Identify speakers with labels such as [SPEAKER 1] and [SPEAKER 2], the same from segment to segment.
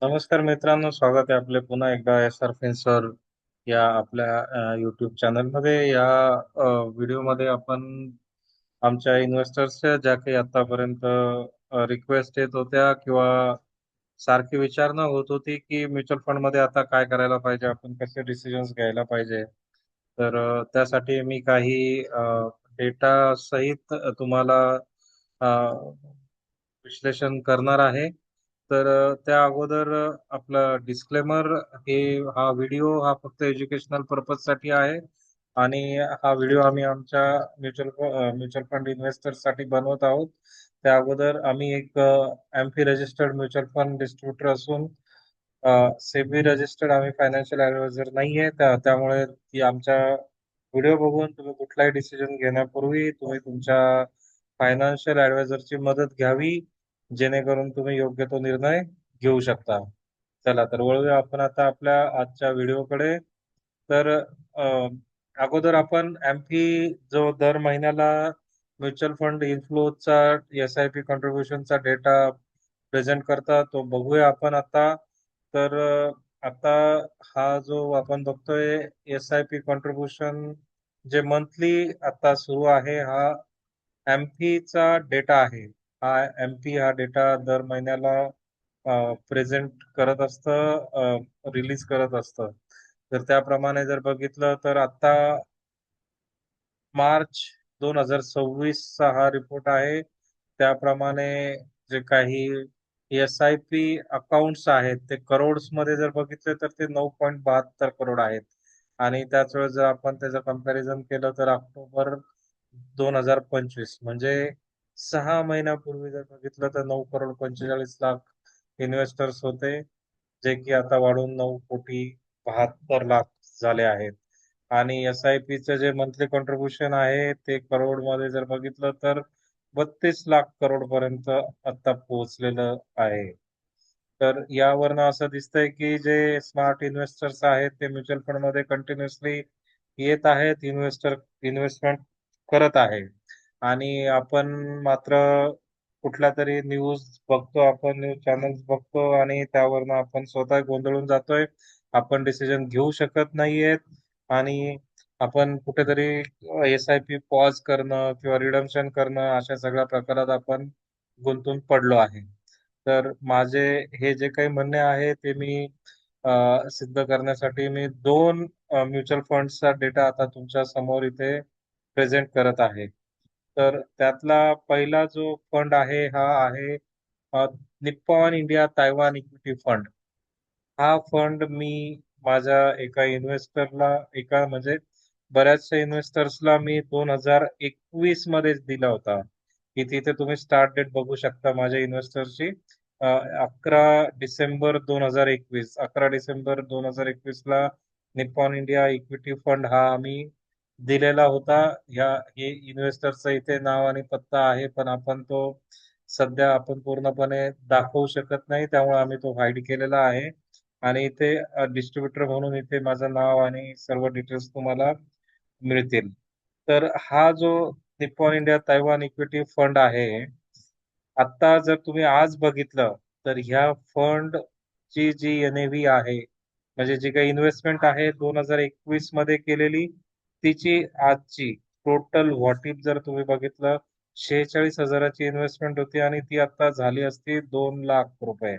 [SPEAKER 1] नमस्कार मित्रांनो, स्वागत आहे आपले पुन्हा एकदा एस आर फिन्सर या आपल्या यूट्यूब चॅनलमध्ये. या व्हिडिओमध्ये आपण आमच्या इन्व्हेस्टर्सच्या ज्या काही आतापर्यंत रिक्वेस्ट येत होत्या किंवा सारखी विचारणा होत होती की म्युच्युअल फंडमध्ये आता काय करायला पाहिजे, आपण कसे डिसिजन्स घ्यायला पाहिजे. तर त्यासाठी मी काही डेटा सहित तुम्हाला अ, विश्लेषण करणार आहे. तर त्या अगोदर आपलं डिस्क्लेमर, हे हा व्हिडिओ हा फक्त एज्युकेशनल पर्पजसाठी आहे आणि हा व्हिडिओ आम्ही आमच्या म्युच्युअल फंड इन्व्हेस्टर्ससाठी बनवत आहोत. त्या अगोदर आम्ही एक amphi registered mutual fund distributor असून सेबी रजिस्टर्ड आम्ही फायनान्शियल ऍडवायझर नाहीये. त्यामुळे ती आमच्या व्हिडिओ बघून तुम्ही कुठलाही डिसिजन घेण्यापूर्वी तुम्ही तुमच्या फायनान्शियल ऍडवायझरची मदत घ्यावी, जेणेकरून तुम्ही योग्य तो निर्णय घेऊ शकता. चला तर वळूया आपण आता आपल्या आजच्या व्हिडिओकडे. तर अगोदर आपण एम्फी जो दर महिन्याला म्युच्युअल फंड इन्फ्लोचा एस आय पी कॉन्ट्रीब्युशनचा डेटा प्रेझेंट करता तो बघूया आपण आता. तर आता हा जो आपण बघतोय एस आय पी कॉन्ट्रीब्युशन जे मंथली आता सुरू आहे, हा एमपीचा डेटा आहे. हा एमपी हा डेटा दर महिन्याला प्रेझेंट करत असतं, रिलीज करत असतं. तर त्याप्रमाणे जर बघितलं तर आता मार्च 2026चा हा रिपोर्ट आहे. त्याप्रमाणे जे काही एस आय पी अकाउंट्स आहेत ते करोड्स मध्ये जर बघितले तर ते 9.72 करोड आहेत. आणि त्याच वेळेस जर आपण त्याचं कंपॅरिझन केलं तर ऑक्टोबर 2025 म्हणजे 6 महिन्यापूर्वी जर बघितलं तर 9 करोड 45 लाख इन्व्हेस्टर्स होते, जे की आता वाढून 9 कोटी 72 लाख झाले आहेत. आणि एस आय पीचं जे मंथली कॉन्ट्रीब्युशन आहे ते करोड मध्ये जर बघितलं तर 32 लाख करोड पर्यंत आता पोहोचलेलं आहे. तर यावरनं असं दिसतंय की जे स्मार्ट इन्व्हेस्टर्स आहेत ते म्युच्युअल फंड मध्ये कंटिन्युअसली येत आहेत, इन्व्हेस्टमेंट करत आहे. आणि आपण मात्र कुठल्या तरी न्यूज बघतो, आपण न्यूज चॅनल्स बघतो आणि त्यावरनं आपण स्वतः गोंधळून जातोय. आपण डिसिजन घेऊ शकत नाहीयेत आणि आपण कुठेतरी एस आय पी पॉज करणं किंवा रिडम्शन करणं अशा सगळ्या प्रकारात आपण गुंतून पडलो आहे. तर माझे हे जे काही म्हणणे आहे ते मी सिद्ध करण्यासाठी मी दोन म्युच्युअल फंड्सचा डेटा आता तुमच्या समोर इथे प्रेझेंट करत आहे. तर त्यातला पहिला जो फंड आहे हा आहे अ, Nippon India Taiwan equity fund. हा फंड मी माझ्या एका इन्व्हेस्टरला, एका म्हणजे बऱ्याचशा इन्व्हेस्टर्सला मी 2021 मध्येच दिला होता. इथे इथे तुम्ही स्टार्ट डेट बघू शकता माझ्या इन्व्हेस्टरची. 11 डिसेंबर 2021, 11 डिसेंबर 2021 ला निप्पॉन इंडिया इक्विटी फंड हा आम्ही दिलेला होता. हे इन्व्हेस्टरचं इथे नाव आणि पत्ता आहे, पण आपण तो सध्या आपण पूर्णपणे दाखवू शकत नाही, त्यामुळे आम्ही तो हाईड केलेला आहे. आणि इथे डिस्ट्रीब्युटर म्हणून इथे माझं नाव आणि सर्व डिटेल्स तुम्हाला मिळतील. तर हा जो Nippon India Taiwan equity fund आहे, आता जर तुम्ही आज बघितलं तर ह्या फंड ची जी एनएव्ही आहे, म्हणजे जी काही इन्व्हेस्टमेंट आहे 2021 मध्ये केलेली, तिची आजची टोटल व्हॉटिप जर तुम्ही बघितलं, 46,000ची इन्व्हेस्टमेंट होती आणि ती आता झाली असती 2 लाख रुपये.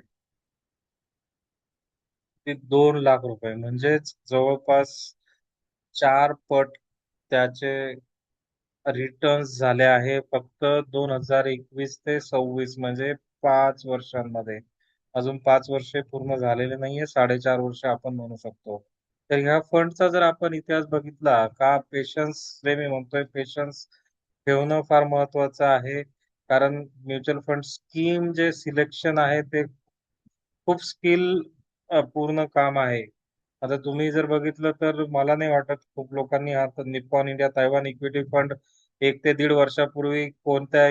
[SPEAKER 1] ती 2 लाख रुपये म्हणजेच जवळपास 4 पट त्याचे रिटर्न्स झाले आहे फक्त 2021 ते 26, म्हणजे 5 वर्षांमध्ये. अजून 5 वर्षे पूर्ण झालेले नाहीये, 4.5 वर्ष आपण म्हणू शकतो. तर ह्या फंडचा जर आपण इतिहास बघितला का, पेशन्स जे मी म्हणतोय, पेशन्स ठेवणं फार महत्वाचं आहे. कारण म्युच्युअल फंड स्कीम जे सिलेक्शन आहे ते खूप स्किल पूर्ण काम आहे. आता तुम्ही जर बघितलं तर मला नाही वाटत खूप लोकांनी हा Nippon India Taiwan equity fund 1 ते 1.5 वर्षापूर्वी कोणत्या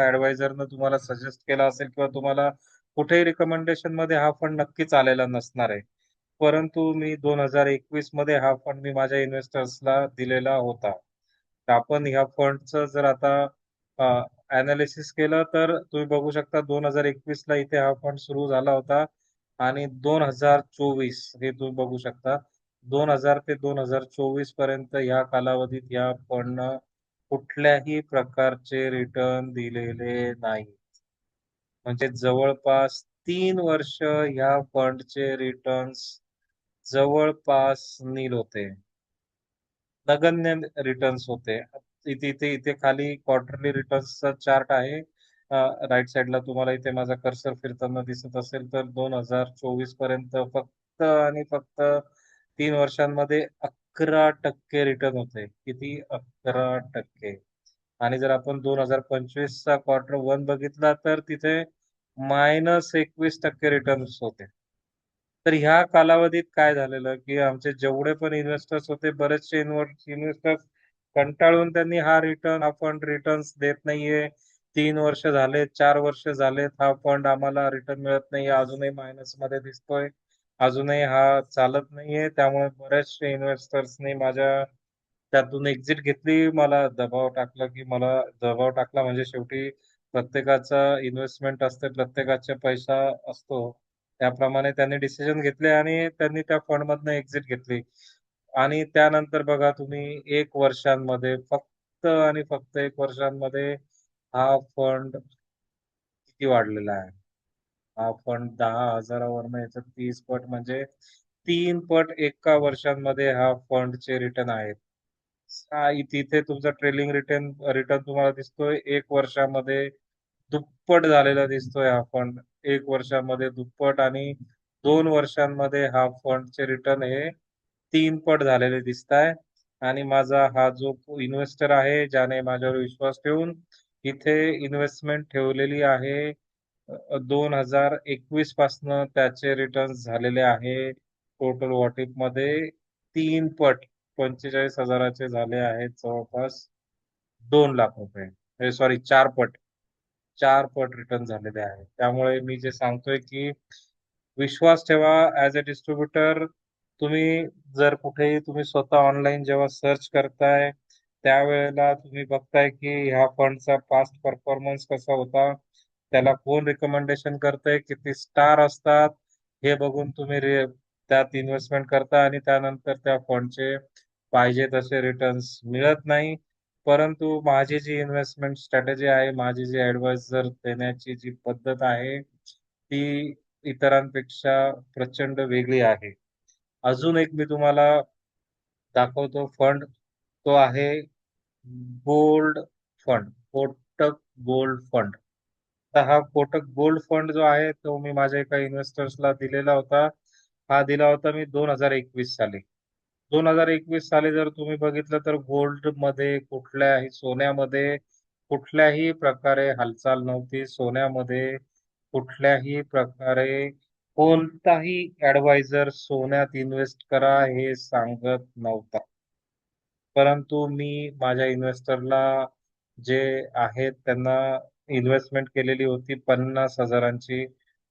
[SPEAKER 1] ऍडवायझरनं तुम्हाला सजेस्ट केला असेल किंवा तुम्हाला कुठेही रिकमेंडेशन मध्ये हा फंड नक्कीच आलेला नसणार आहे. परंतु मी 2021 मध्ये हा फंड मी माझ्या इन्व्हेस्टर्सला दिलेला होता. तर आपण ह्या फंडचं जर आता अनालिसिस केलं तर तुम्ही बघू शकता 2021 ला इथे हा फंड सुरू झाला होता. आणि 2024 हे तुम्ही बघू शकता, 2000 ते 2024 पर्यंत या कालावधीत या फंडनं कुठल्याही प्रकारचे रिटर्न दिलेले नाही. म्हणजे जवळपास 3 वर्ष ह्या फंडचे रिटर्न्स जवळपास नील होते. नगण्य रिटर्न्स होते. इथे खाली क्वार्टरली रिटर्न्सचा चार्ट आहे. राईट साईडला तुम्हाला इथे माझा कर्सर फिरताना दिसत असेल तर 2024 पर्यंत फक्त आणि फक्त 3 वर्षांमध्ये 11% रिटर्न होते. किती? 11%. आणि जर आपण 2025चा क्वार्टर वन बघितला तर तिथे -21% रिटर्न्स होते. तर ह्या कालावधीत काय झालेलं, की आमचे जेवढे पण इन्व्हेस्टर्स होते, बरेचसे इन्व्हेस्टर्स कंटाळून त्यांनी हा फंड रिटर्न्स देत नाहीये. 3 वर्ष झालेत, 4 वर्ष झालेत, हा फंड आम्हाला रिटर्न मिळत नाहीये, अजूनही मायनस मध्ये दिसतोय, अजूनही हा चालत नाहीये. त्यामुळे बऱ्याचशा इन्व्हेस्टर्सनी माझ्या त्यातून एक्झिट घेतली. मला दबाव टाकला म्हणजे शेवटी प्रत्येकाचा इन्व्हेस्टमेंट असते, प्रत्येकाचा पैसा असतो. त्याप्रमाणे त्यांनी डिसिजन घेतले आणि त्यांनी त्या फंडमधनं एक्झिट घेतली. आणि त्यानंतर बघा तुम्ही 1 वर्षांमध्ये फक्त आणि फक्त 1 वर्षांमध्ये हा फंड किती वाढलेला आहे. हा फंड 10,000वरनं याचं 30 पट म्हणजे 3 पट एका वर्षांमध्ये हा फंडचे रिटर्न आहेत. तिथे तुमचा ट्रेलिंग रिटर्न रिटर्न तुम्हाला दिसतोय 1 वर्षामध्ये दुप्पट झालेला दिसतोय हा फंड. 1 वर्षामध्ये दुप्पट आणि 2 वर्षांमध्ये हा फंडचे रिटर्न हे 3 पट झालेले दिसत आहे. आणि माझा हा जो इन्व्हेस्टर आहे ज्याने माझ्यावर विश्वास ठेवून इथे इन्व्हेस्टमेंट ठेवलेली आहे, 2021 पासनं त्याचे रिटर्न्स झालेले आहे टोटल व्हॉटिप मध्ये 3 पट 45,000चे झाले आहेत, जवळपास 2 लाख रुपये. सॉरी, 4 पट. 4 पट रिटर्न झालेले आहे. त्यामुळे मी जे सांगतोय की विश्वास ठेवा ऍज अ डिस्ट्रीब्युटर. तुम्ही जर कुठेही तुम्ही स्वतः ऑनलाईन जेव्हा सर्च करताय त्यावेळेला तुम्ही बघताय की ह्या फंडचा पास्ट परफॉर्मन्स कसा होता, त्याला कोण रिकमेंडेशन करतंय, किती स्टार असतात, हे बघून तुम्ही त्यात इन्व्हेस्टमेंट करता आणि त्यानंतर त्या फंडचे पाहिजे तसे रिटर्न्स मिळत नाही. परंतु माझी जी इन्व्हेस्टमेंट स्ट्रॅटेजी आहे, माझी जी ऍडवाइजर देण्याची जी पद्धत आहे, ती इतरांपेक्षा प्रचंड वेगळी आहे. अजून एक मी तुम्हाला दाखवतो फंड, तो आहे gold fund, Kotak gold fund. तर हा कोटक गोल्ड फंड जो आहे तो मी माझ्या एका इन्व्हेस्टर्सला दिलेला होता. हा दिला होता मी 2021 साली. 2021 साली जर तुम्ही बघितलं तर गोल्ड मध्ये सोन्यामध्ये कुठल्याही प्रकारे हालचाल नव्हती. सोन्यामध्ये कुठल्याही प्रकारे कोणताही ऍडवायझर सोन्यात इन्व्हेस्ट करा हे सांगत नव्हता. परंतु मी माझ्या इन्व्हेस्टरला जे आहेत त्यांना इन्व्हेस्टमेंट केलेली होती 50,000ची.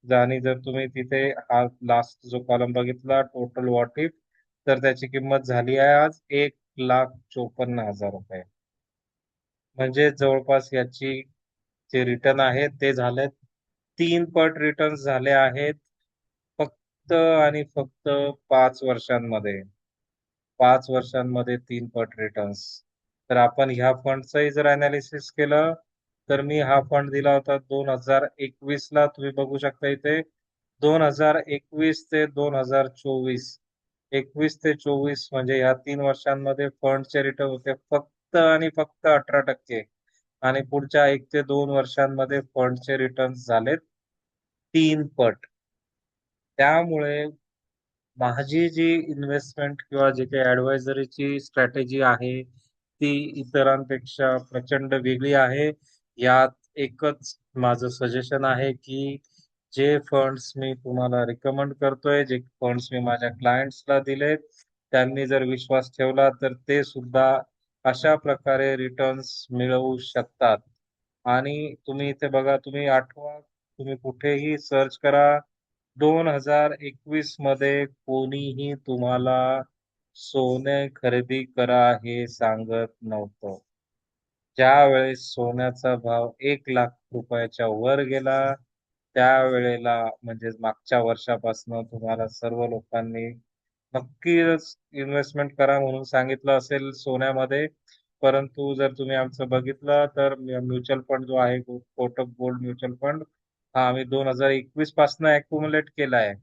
[SPEAKER 1] आणि जर तुम्ही तिथे हा लास्ट जो कॉलम बघितला टोटल व्हॉट इफ, तर त्याची किंमत झाली आहे आज 1,54,000 रुपये. म्हणजे जवळपास याची जे रिटर्न आहेत ते झालेत 3 पट रिटर्न झाले आहेत फक्त आणि फक्त 5 वर्षांमध्ये. 5 वर्षांमध्ये 3 पट रिटर्न्स. तर आपण ह्या फंडचंही जर अनालिसिस केलं तर मी हा फंड दिला होता 2021ला. तुम्ही बघू शकता इथे 2021 ते 2024, 21 ते 24 म्हणजे ह्या 3 वर्षांमध्ये फंडचे रिटर्न होते फक्त आणि फक्त 18%. आणि पुढच्या 1 ते 2 वर्षांमध्ये फंडचे रिटर्न्स झालेत 3 पट. त्यामुळे माझी जी इन्व्हेस्टमेंट किंवा जे काही ऍडवायझरीची स्ट्रॅटेजी आहे ती इतरांपेक्षा प्रचंड वेगळी आहे. यात एकच माझं सजेशन आहे की जे फंड्स मी तुम्हाला रिकमेंड करतोय, जे फंड्स मी माझ्या क्लायंट्सला दिलेत, त्यांनी जर विश्वास ठेवला तर ते सुद्धा अशा प्रकारे रिटर्न्स मिळवू शकतात. आणि तुम्ही इथे बघा, तुम्ही आठवा, तुम्ही कुठेही सर्च करा, 2021 मध्ये कोणीही तुम्हाला सोने खरेदी करा हे सांगत नव्हतं. ज्या वेळेस सोन्याचा भाव 1 लाख रुपयाच्या वर गेला त्यावेळेला म्हणजे मागच्या वर्षापासून तुम्हाला सर्व लोकांनी नक्कीच इन्व्हेस्टमेंट करा म्हणून सांगितलं असेल सोन्यामध्ये. परंतु जर तुम्ही आमचं बघितलं तर म्युच्युअल फंड जो आहे कोटक गोल्ड म्युच्युअल फंड हा आम्ही 2021 पासून अक्युमुलेट केला आहे.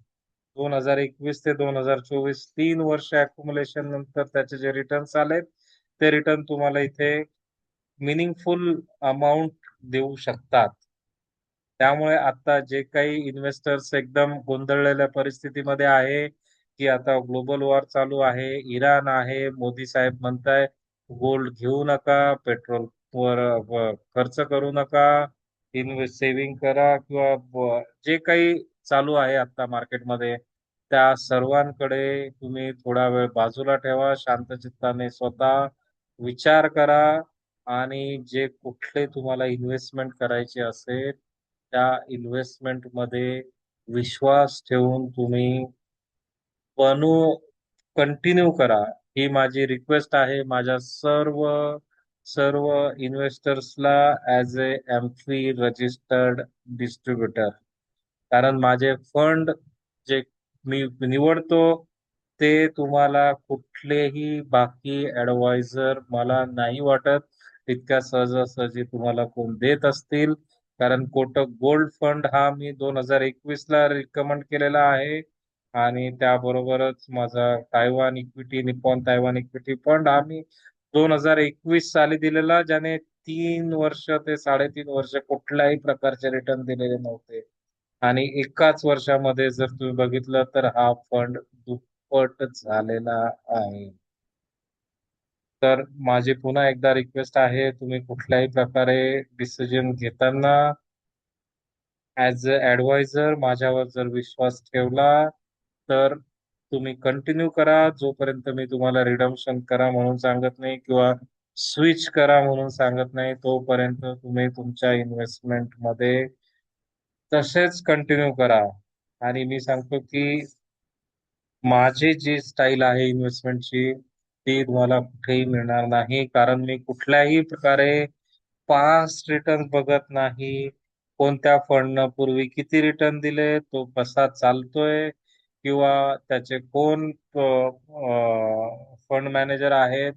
[SPEAKER 1] 2021 ते 2024 3 वर्ष अक्युमुलेशन नंतर त्याचे जे रिटर्न्स आलेत ते रिटर्न तुम्हाला इथे मिनिंगफुल अमाऊंट देऊ शकतात. त्यामुळे आता जे काही इन्व्हेस्टर्स एकदम गोंधळलेल्या परिस्थितीमध्ये आहे की आता ग्लोबल वॉर चालू आहे, इराण आहे, मोदी साहेब म्हणताय गोल्ड घेऊ नका, पेट्रोल वर खर्च करू नका, इन्व्हेस्ट सेव्हिंग करा किंवा जे काही चालू आहे आता मार्केटमध्ये त्या सर्वांकडे तुम्ही थोडा वेळ बाजूला ठेवा, शांत चित्ताने स्वतः विचार करा आणि जे कुठले तुम्हाला इन्व्हेस्टमेंट करायचे असेल त्या इन्व्हेस्टमेंट मध्ये विश्वास ठेवून तुम्ही बनू कंटिन्यू करा. ही माझी रिक्वेस्ट आहे माझ्या सर्व सर्व इन्व्हेस्टर्सला ॲज ए एम्फी रजिस्टर्ड डिस्ट्रीब्युटर. कारण माझे फंड जे मी निवडतो ते तुम्हाला कुठलेही बाकी ऍडवायझर मला नाही वाटत इतक्या सहजासहजी तुम्हाला कोण देत असतील. कारण कोटक गोल्ड फंड हा मी 2021 ला रिकमेंड केलेला आहे आणि त्याबरोबरच माझा Taiwan equity Nippon Taiwan equity fund हा मी 2021 साली दिलेला, ज्याने 3 वर्ष ते 3.5 वर्ष कुठल्याही प्रकारचे रिटर्न दिलेले नव्हते. आणि एकाच वर्षामध्ये जर तुम्ही बघितलं तर हा फंड दुप्पट झालेला आहे. तर माझी पुन्हा एकदा रिक्वेस्ट आहे तुम्ही कुठल्याही प्रकारे डिसिजन घेताना ॲज अ ॲडवायझर माझ्यावर जर विश्वास ठेवला तर तुम्ही कंटिन्यू करा. जोपर्यंत मी तुम्हाला रिडम्पशन करा म्हणून सांगत नाही किंवा स्विच करा म्हणून सांगत नाही तोपर्यंत तुम्ही तुमच्या इन्व्हेस्टमेंट मध्ये तसेच कंटिन्यू करा. आणि मी सांगतो की माझी जी स्टाईल आहे इन्व्हेस्टमेंटची ती तुम्हाला कुठेही मिळणार नाही. कारण मी कुठल्याही प्रकारे पास्ट रिटर्न बघत नाही. कोणत्या फंडनं पूर्वी किती रिटर्न दिले, तो कसा चालतोय किंवा त्याचे कोण फंड मॅनेजर आहेत.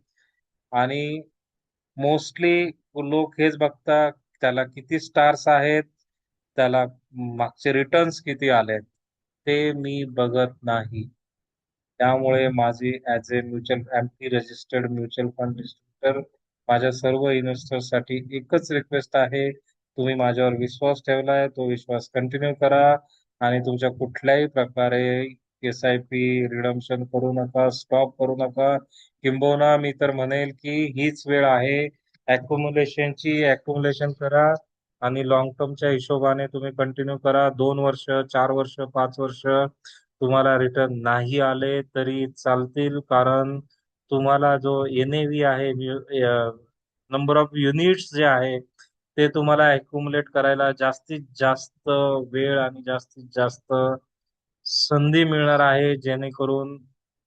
[SPEAKER 1] आणि मोस्टली लोक हेच बघतात त्याला किती स्टार्स आहेत, त्याला मागचे रिटर्न्स किती आलेत, ते मी बघत नाही. त्यामुळे माझी as a mutual AMFI registered mutual fund distributor माझ्या सर्व इन्व्हेस्टर्ससाठी एकच रिक्वेस्ट आहे. तुम्ही माझ्यावर विश्वास ठेवलाय तो विश्वास कंटिन्यू करा आणि तुमच्या कुठल्याही प्रकारे SIP रिडम्पशन करू नका, स्टॉप करू नका. किंबहुना मी तर म्हणेल की हीच वेळ आहे अॅक्युमुलेशनची. अॅक्युमुलेशन करा आणि लॉंग टर्मच्या हिशोबाने तुम्ही कंटिन्यू करा. 2 वर्ष, 4 वर्ष, 5 वर्ष तुम्हाला रिटर्न नाही आले तरी चालतील. कारण तुम्हाला जो NAV आहे, नंबर ऑफ युनिट्स जे आहे ते तुम्हाला अॅक्युमुलेट करायला जास्तीत जास्त वेळ आणि जास्तीत जास्त संधी मिळणार आहे. जेणेकरून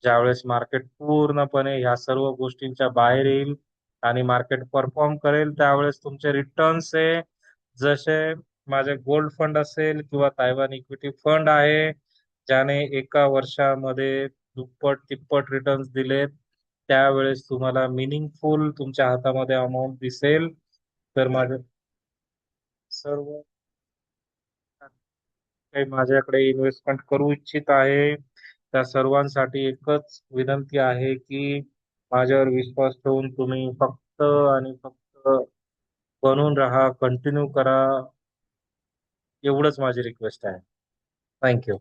[SPEAKER 1] ज्यावेळेस मार्केट पूर्णपणे ह्या सर्व गोष्टींच्या बाहेर येईल आणि मार्केट परफॉर्म करेल त्यावेळेस तुमचे रिटर्न्स हे जसे माझे गोल्ड फंड असेल किंवा तायवान इक्विटी फंड आहे ज्याने एका वर्षामध्ये दुप्पट तिप्पट रिटर्न्स दिलेत, त्यावेळेस तुम्हाला मिनिंगफुल तुमच्या हातामध्ये अमाऊंट दिसेल. तर माझे सर्व काही माझ्याकडे इन्व्हेस्टमेंट करू इच्छित आहे त्या सर्वांसाठी एकच विनंती आहे की माझ्यावर विश्वास ठेवून तुम्ही फक्त आणि फक्त बनून राहा, कंटिन्यू करा. एवढंच माझी रिक्वेस्ट आहे. थँक्यू.